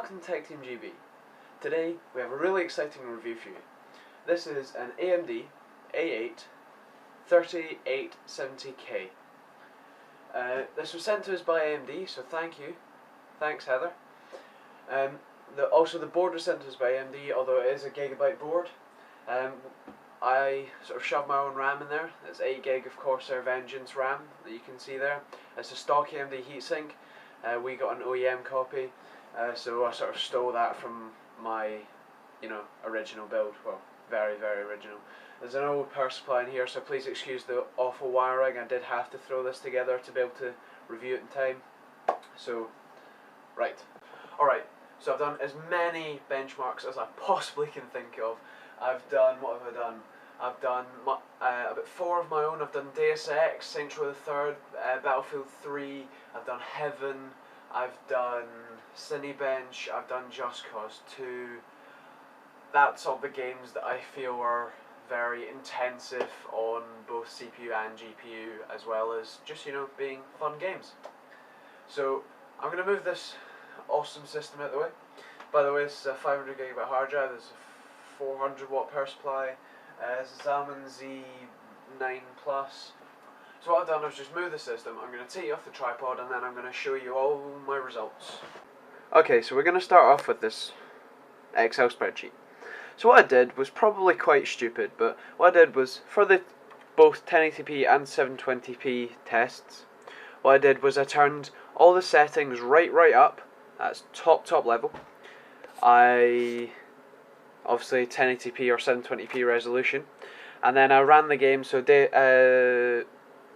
welcome to TechteamGB. Today we have a really exciting review for you. This is an AMD A8 3870K. This was sent to us by AMD, so thank you. Thanks, Heather. Also the board was sent to us by AMD, although it is a gigabyte board. I sort of shoved my own RAM in there. It's 8 gig of Corsair Vengeance RAM that you can see there. It's a stock AMD heatsink. We got an OEM copy, so I sort of stole that from my, original build. Well, very, very original. There's an old power supply in here, so please excuse the awful wiring. I did have to throw this together to be able to review it in time. So, right. Alright, so I've done as many benchmarks as I possibly can think of. I've done, what have I done? I've done about 4 of my own. I've done Deus Ex, Saints Row the Third, Battlefield 3, I've done Heaven, I've done Cinebench, I've done Just Cause 2. That's all the games that I feel are very intensive on both CPU and GPU, as well as just, being fun games. So, I'm going to move this awesome system out of the way. By the way, this is a 500 gigabyte hard drive, there's a 400 watt power supply, Zaman Z9 Plus. So what I've done is just move the system. I'm going to take you off the tripod and then I'm going to show you all my results. Okay, so we're going to start off with this Excel spreadsheet. So what I did was probably quite stupid, but what I did was for the both 1080p and 720p tests, what I did was I turned all the settings right up. That's top level. I obviously 1080p or 720p resolution, and then I ran the game. So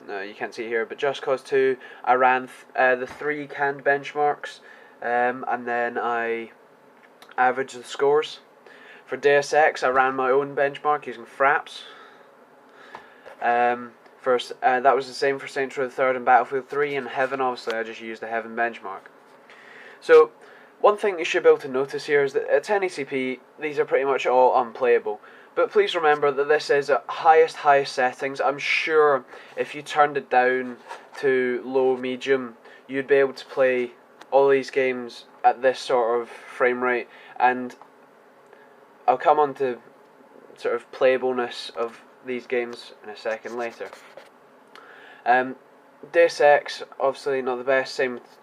no, you can't see here, but Just Cause 2, I ran the 3 canned benchmarks, and then I averaged the scores. For Deus Ex, I ran my own benchmark using Fraps. That was the same for Saints Row the Third and Battlefield 3, and Heaven, obviously I just used the Heaven benchmark. So, one thing you should be able to notice here is that at 1080p, these are pretty much all unplayable. But please remember that this is at highest settings. I'm sure if you turned it down to low, medium, you'd be able to play all these games at this sort of frame rate. And I'll come on to sort of playableness of these games in a second later. Deus Ex, obviously not the best, same with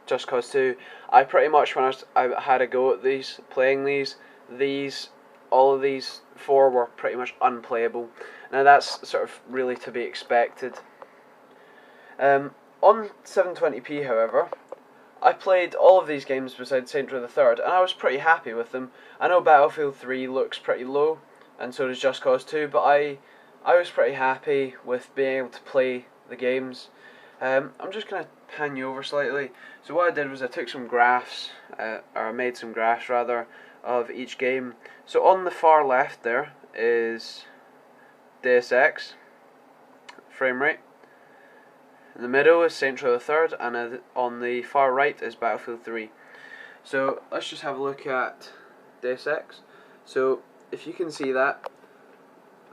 Just Cause 2. I pretty much, when I had a go at playing these, all of these 4 were pretty much unplayable. Now that's sort of really to be expected. On 720p, however, I played all of these games besides Saints Row the Third, and I was pretty happy with them. I know Battlefield 3 looks pretty low, and so does Just Cause 2, but I was pretty happy with being able to play the games. I'm just going to pan you over slightly. So what I did was I took some graphs, or I made some graphs rather, of each game. So on the far left there is Deus Ex, frame rate. In the middle is Saints Row the Third, and on the far right is Battlefield 3. So let's just have a look at Deus Ex. So if you can see that,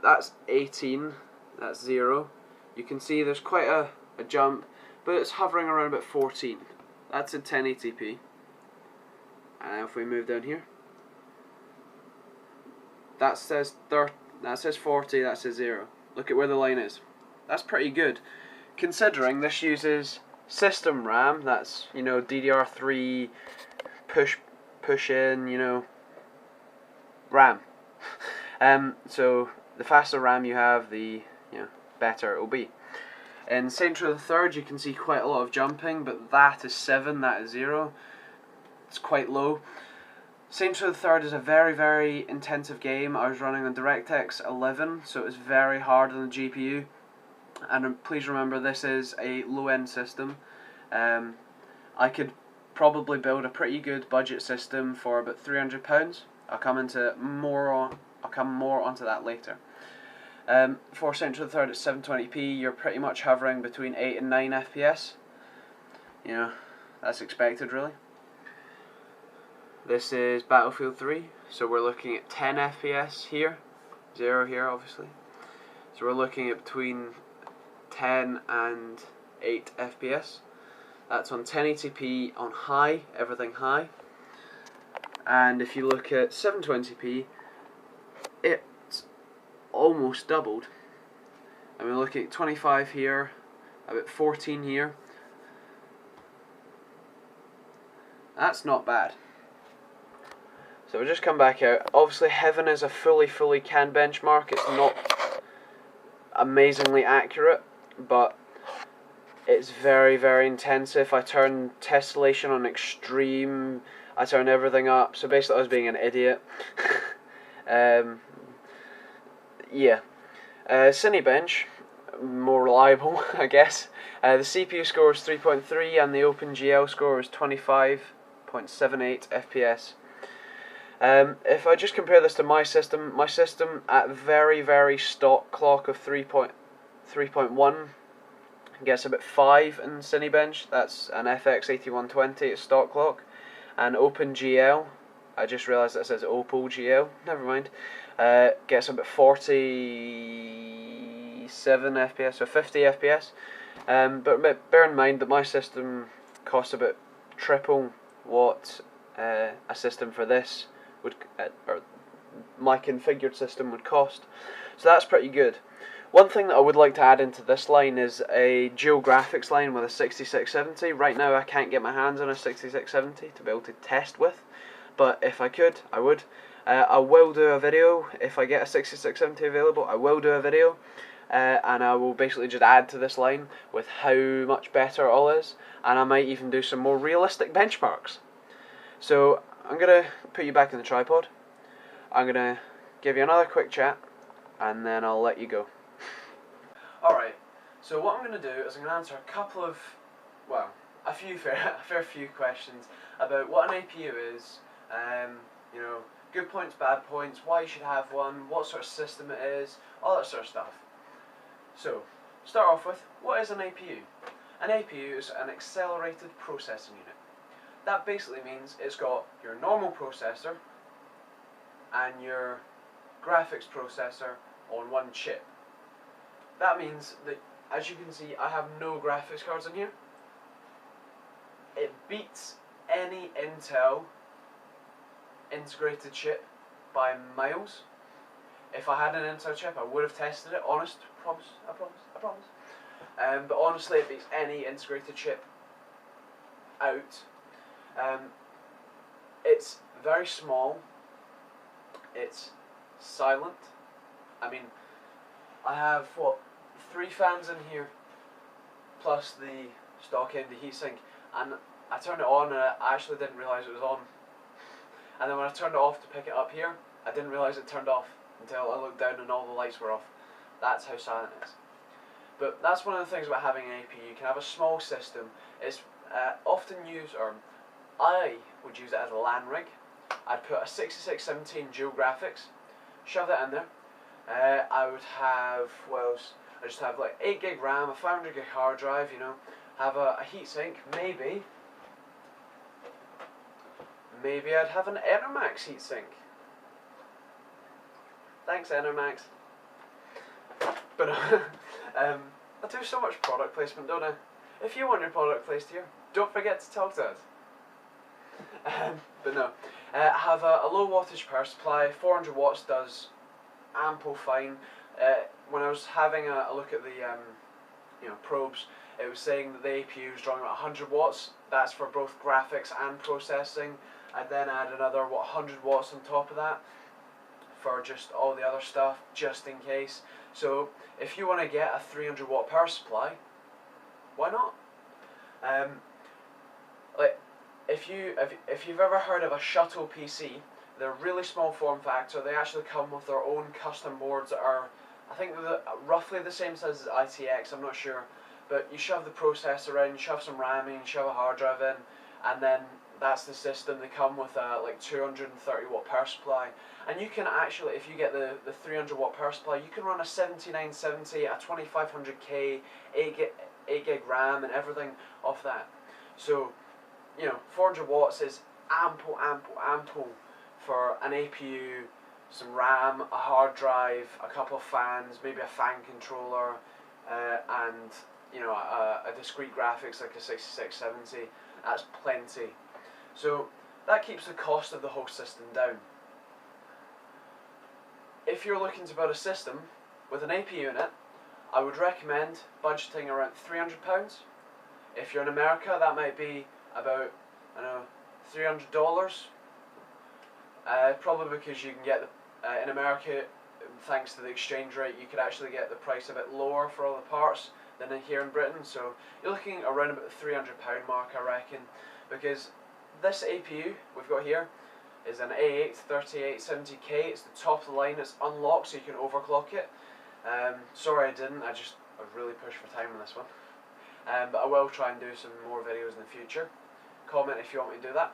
that's 18, that's 0. You can see there's quite a jump, but it's hovering around about 14. That's in 1080p. And if we move down here, that says 40, that says 0. Look at where the line is. That's pretty good, considering this uses system RAM. That's DDR3 push in RAM. So the faster RAM you have, the better it will be. In Saints Row the Third, you can see quite a lot of jumping, but that is 7, that is 0. It's quite low. Saints Row the Third is a very, very intensive game. I was running on DirectX 11, so it was very hard on the GPU. And please remember, this is a low-end system. I could probably build a pretty good budget system for about £300. I'll come more onto that later. For Saints Row the Third at 720p, you're pretty much hovering between 8 and 9 FPS. That's expected, really. This is Battlefield 3, so we're looking at 10 FPS here, 0 here obviously. So we're looking at between 10 and 8 FPS. That's on 1080p on high, everything high. And if you look at 720p, it's almost doubled. I mean, look at 25 here, about 14 here. That's not bad. So we'll just come back out. Obviously, Heaven is a fully canned benchmark. It's not amazingly accurate, but it's very intensive. I turned tessellation on extreme. I turned everything up. So basically, I was being an idiot. Yeah. Cinebench, more reliable, I guess. The CPU score is 3.3 and the OpenGL score is 25.78 FPS. If I just compare this to my system at very stock clock of 3.1 gets about 5 in Cinebench. That's an FX 8120 at stock clock. And OpenGL, I just realised that it says OpenGL, never mind, gets about 47 FPS, so 50 FPS. But bear in mind that my system costs about triple what a system for this would, or my configured system would cost. So that's pretty good. One thing that I would like to add into this line is a dual graphics line with a 6670. Right now I can't get my hands on a 6670 to be able to test with, but if I could, I would. I will do a video if I get a 6670 available. I will do a video, and I will basically just add to this line with how much better it all is, and I might even do some more realistic benchmarks. So I'm going to put you back in the tripod. I'm going to give you another quick chat, and then I'll let you go. Alright, so what I'm going to do is I'm going to answer a couple of, well, a fair few questions about what an APU is, you know, good points, bad points, why you should have one, what sort of system it is, all that sort of stuff. So, start off with, what is an APU? An APU is an accelerated processing unit. That basically means it's got your normal processor and your graphics processor on one chip. That means that, as you can see, I have no graphics cards in here. It beats any Intel integrated chip by miles. If I had an Intel chip, I would have tested it. Honest, promise, I promise. But honestly, it beats any integrated chip out. It's very small. It's silent. I mean, I have what, 3 fans in here, plus the stock AMD heatsink, and I turned it on and I actually didn't realise it was on. And then when I turned it off to pick it up here, I didn't realise it turned off until I looked down and all the lights were off. That's how silent it is. But that's one of the things about having an APU. You can have a small system. It's often used, or I would use it as a LAN rig. I'd put a 6617 dual graphics, shove that in there. I would have, what else? I just have like 8 gig RAM, a 500 gig hard drive, you know, have a heatsink, maybe I'd have an Enermax heatsink. Thanks, Enermax. But I do so much product placement, don't I? If you want your product placed here, don't forget to talk to us. But no, have a low wattage power supply. 400 watts does ample fine. When I was having a look at the you know, probes, it was saying that the APU is drawing about 100 watts. That's for both graphics and processing. I'd then add another 100 watts on top of that for just all the other stuff, just in case. So if you want to get a 300 watt power supply, why not? Like if you've ever heard of a shuttle PC, they're really small form factor. They actually come with their own custom boards that are, I think, roughly the same size as ITX. I'm not sure, but you shove the processor in, you shove some RAM in, you shove a hard drive in, and then that's the system. They come with a like 230 watt power supply, and you can actually, if you get the 300 watt power supply, you can run a 7970, a 2500K, 8 gig RAM and everything off that. So, you know, 400 watts is ample for an APU, some RAM, a hard drive, a couple of fans, maybe a fan controller, and you know, a discrete graphics like a 6670, that's plenty. So that keeps the cost of the whole system down. If you're looking to build a system with an APU in it, I would recommend budgeting around £300. If you're in America, that might be about, I don't know, $300. Probably because you can get the, in America, thanks to the exchange rate, you could actually get the price a bit lower for all the parts than here in Britain. So you're looking around about the £300 mark, I reckon, because this APU we've got here is an A8 3870K. It's the top of the line. It's unlocked, so you can overclock it. Sorry I didn't. I really pushed for time on this one. But I will try and do some more videos in the future. Comment if you want me to do that.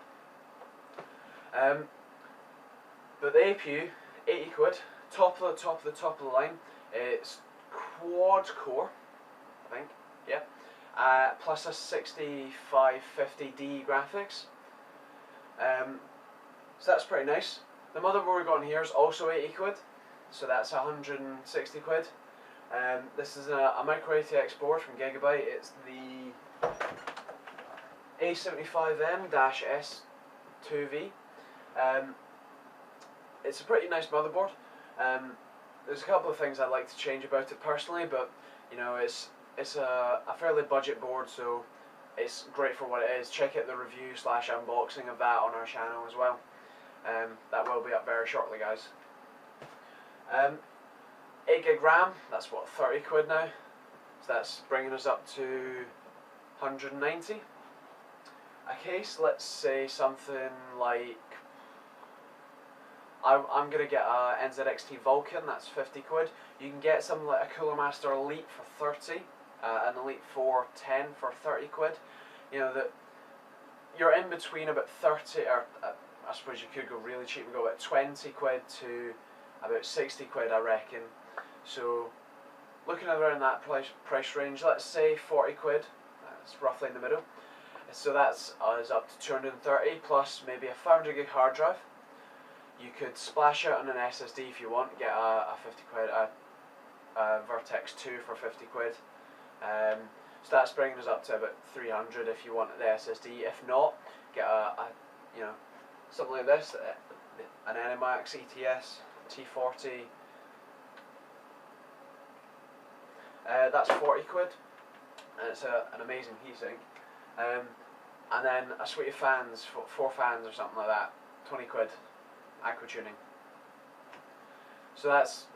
But the APU, 80 quid, top of the line. It's quad core, I think, yeah. Plus a 6550D graphics. So that's pretty nice. The motherboard we've got in here is also 80 quid, so that's 160 quid. This is a micro ATX board from Gigabyte. It's the A75M-S2V. It's a pretty nice motherboard. There's a couple of things I'd like to change about it personally, but you know, it's a fairly budget board, so it's great for what it is. Check out the review / unboxing of that on our channel as well. That will be up very shortly, guys. 8 gig RAM, that's what, 30 quid now? So that's bringing us up to 190. A case, let's say something like, I'm going to get a NZXT Vulcan, that's 50 quid. You can get something like a Cooler Master Elite for 30, an Elite 410 for 30 quid. You know, that you're in between about 30, or I suppose you could go really cheap and go about 20 quid to about 60 quid, I reckon. So looking at around that price range, let's say 40 quid, that's roughly in the middle. So that's is up to 230 plus maybe a 500 gig hard drive. You could splash out on an SSD if you want, get a 50 quid, a Vertex 2 for 50 quid. So that's bringing us up to about 300 if you want the SSD. If not, get you know, something like this, an NMAX ETS T40. That's 40 quid, and it's an amazing heatsink. And then a suite of fans, 4 fans or something like that, 20 quid, acro tuning. So that's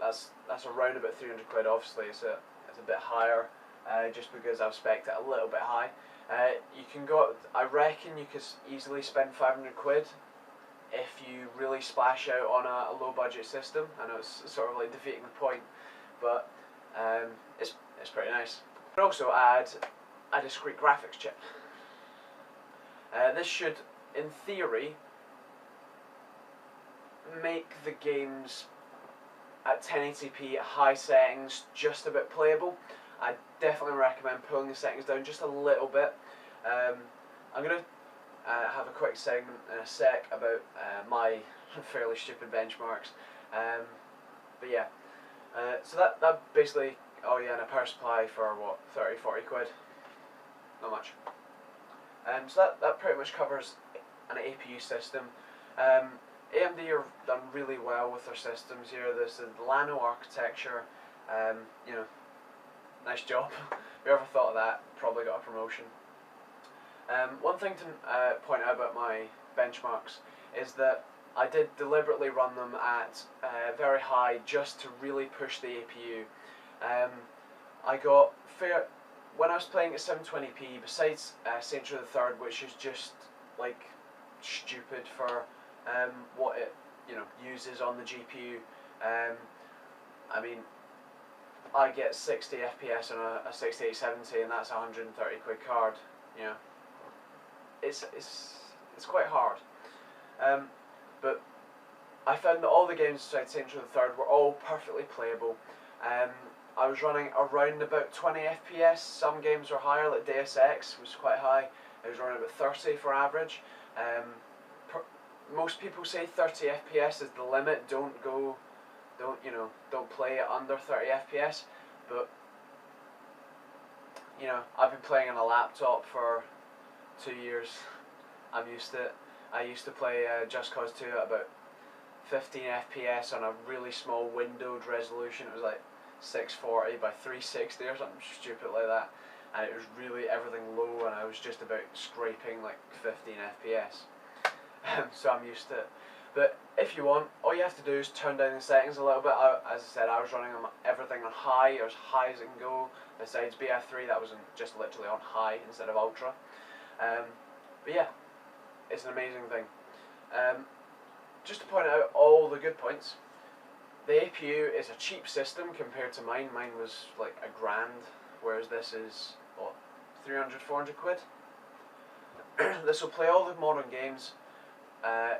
around about 300 quid. Obviously, it's a bit higher, just because I've spec'd it a little bit high. You can go, I reckon you could easily spend 500 quid if you really splash out on a low budget system. I know it's sort of like defeating the point, but it's pretty nice. You can also add a discrete graphics chip. This should, in theory, make the games at 1080p at high settings just a bit playable. I definitely recommend pulling the settings down just a little bit. I'm going to have a quick segment in a sec about my fairly stupid benchmarks. But yeah, so that basically, oh yeah, and a power supply for what, 30-40 quid? Not much. So that pretty much covers an APU system. AMD have done really well with their systems here. There's the Llano architecture, you know, nice job. Whoever thought of that probably got a promotion. One thing to point out about my benchmarks is that I did deliberately run them at very high just to really push the APU. I got when I was playing at 720p, besides Saints Row the Third, which is just like stupid for what it uses on the GPU. I mean, I get 60 FPS on a 6870, and that's a 130 quid card. You know, it's quite hard. But I found that all the games besides Saints Row the Third were all perfectly playable. I was running around about 20 FPS. Some games were higher, like Deus Ex was quite high. It was running about 30 for average. Most people say 30 FPS is the limit. Don't play it under 30 FPS. But you know, I've been playing on a laptop for 2 years. I'm used to it. I used to play Just Cause 2 at about 15 FPS on a really small windowed resolution. It was like 640 by 360 or something stupid like that, and it was really everything low, and I was just about scraping like 15 FPS. So I'm used to it. But if you want, all you have to do is turn down the settings a little bit. As I said, I was running everything on high, or as high as it can go. Besides BF3, that was just literally on high instead of ultra. But yeah, it's an amazing thing. Just to point out all the good points, the APU is a cheap system compared to mine. Mine was like £1,000, whereas this is, what, 300, 400 quid? This will play all the modern games.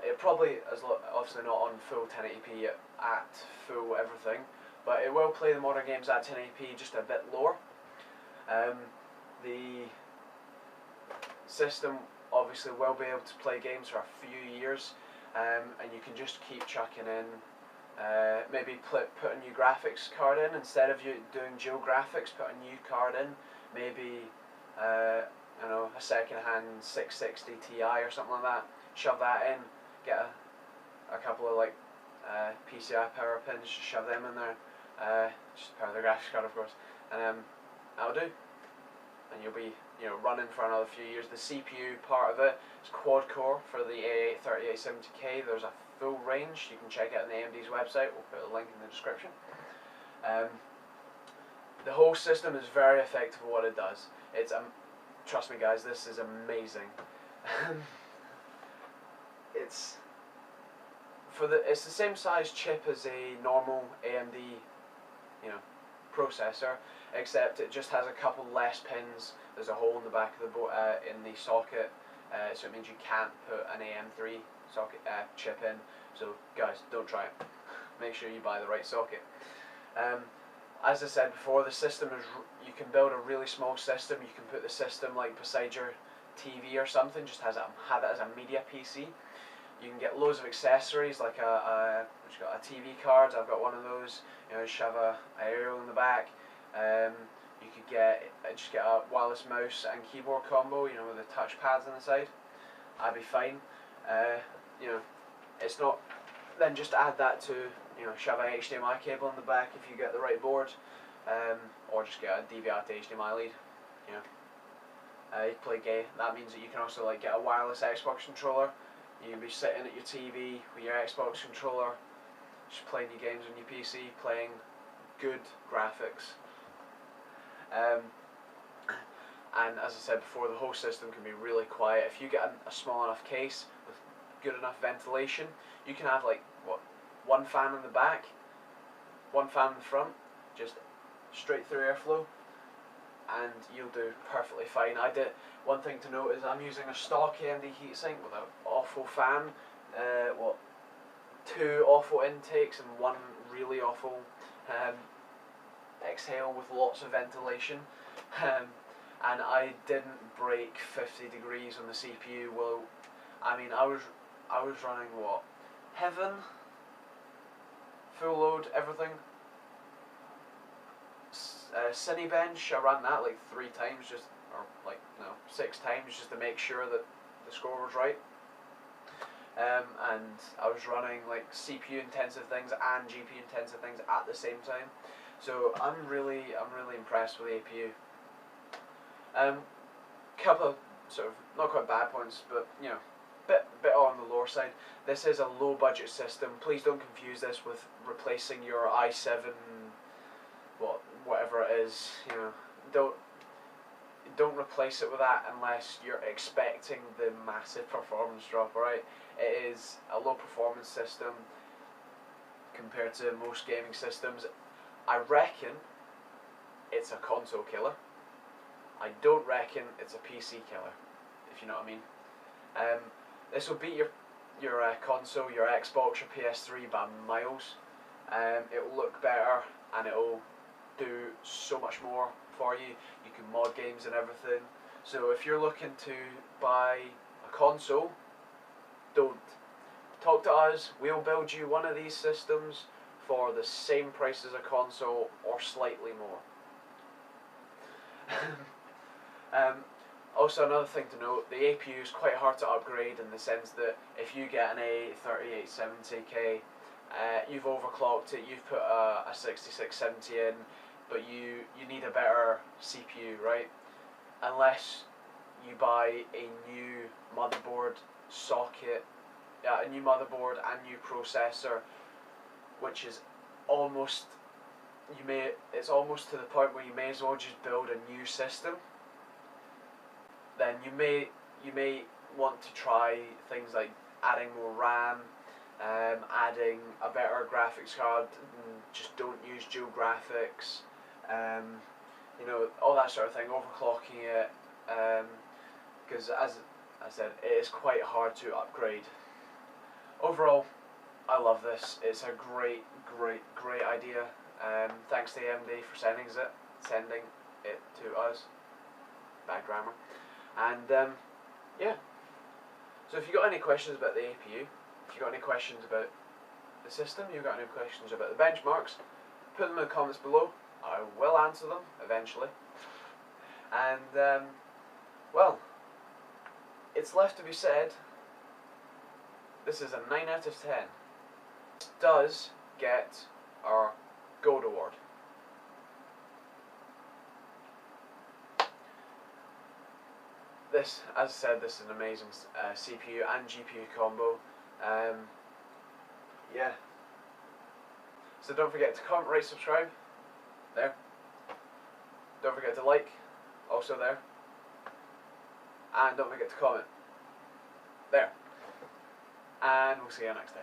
It probably is obviously not on full 1080p at full everything, but it will play the modern games at 1080p, just a bit lower. The system obviously will be able to play games for a few years, and you can just keep chucking in, maybe put a new graphics card in, instead of you doing dual graphics, put a new card in, maybe you know, a second-hand 660 Ti or something like that. Shove that in, get a couple of like PCI power pins, just shove them in there, just power the graphics card of course, and that'll do. And you'll be, you know, running for another few years. The CPU part of it is quad core for the A8 3870K. There's a full range. You can check it on the AMD's website. We'll put a link in the description. The whole system is very effective at what it does. It's trust me guys, this is amazing. It's the same size chip as a normal AMD, you know, processor, except it just has a couple less pins. There's a hole in the back of the in the socket, so it means you can't put an AM3 socket chip in. So guys, don't try it. Make sure you buy the right socket. As I said before, the system is, you can build a really small system. You can put the system like beside your TV or something. Just have it as a media PC. You can get loads of accessories like a TV card. I've got one of those. You know, just have a aerial in the back. You could just get a wireless mouse and keyboard combo. You know, with the touch pads on the side. I'd be fine. You know, it's not. Then just add that to, you know, shove a HDMI cable in the back if you get the right board, or just get a DVR to HDMI lead. You know, you play game. That means that you can also like get a wireless Xbox controller. You can be sitting at your TV with your Xbox controller, just playing your games on your PC, playing good graphics. And as I said before, the whole system can be really quiet. If you get a small enough case with good enough ventilation, you can have like, what, one fan in the back, one fan in the front, just straight through airflow, and you'll do perfectly fine. One thing to note is I'm using a stock AMD heatsink with an awful fan, two awful intakes and one really awful exhale with lots of ventilation, and I didn't break 50 degrees on the CPU. Well, I mean, I was running what, Heaven, full load, everything. Cinebench, I ran that like 3 times, or 6 times, just to make sure that the score was right. And I was running like CPU intensive things and GPU intensive things at the same time. So I'm really impressed with the APU. Couple of sort of not quite bad points, but you know, bit on the lower side. This is a low budget system. Please don't confuse this with replacing your i7, whatever it is. You know, don't replace it with that unless you're expecting the massive performance drop. Alright, it is a low performance system compared to most gaming systems. I reckon it's a console killer. I don't reckon it's a PC killer, if you know what I mean. This will beat your console, your Xbox, your PS3 by miles. It will look better and it will do so much more for you. You can mod games and everything. So if you're looking to buy a console, don't. Talk to us. We'll build you one of these systems for the same price as a console or slightly more. Also, another thing to note, the APU is quite hard to upgrade in the sense that if you get an A3870K, you've overclocked it, you've put a 6670 in, but you need a better CPU, right? Unless you buy a new motherboard socket, a new motherboard and new processor, which is almost, it's almost to the point where you may as well just build a new system. Then you may want to try things like adding more RAM, adding a better graphics card, and just don't use dual graphics, you know, all that sort of thing, overclocking it, because as I said, it is quite hard to upgrade. Overall, I love this. It's a great idea. Thanks to AMD for sending it to us. Bad grammar. And yeah. So if you got any questions about the APU, if you got any questions about the system, you've got any questions about the benchmarks, put them in the comments below. I will answer them eventually. And well, it's left to be said, this is a 9 out of 10. It does get our Gold Award. This, as I said, this is an amazing CPU and GPU combo. Yeah. So don't forget to comment, rate, subscribe. There. Don't forget to like. Also there. And don't forget to comment. There. And we'll see you next time.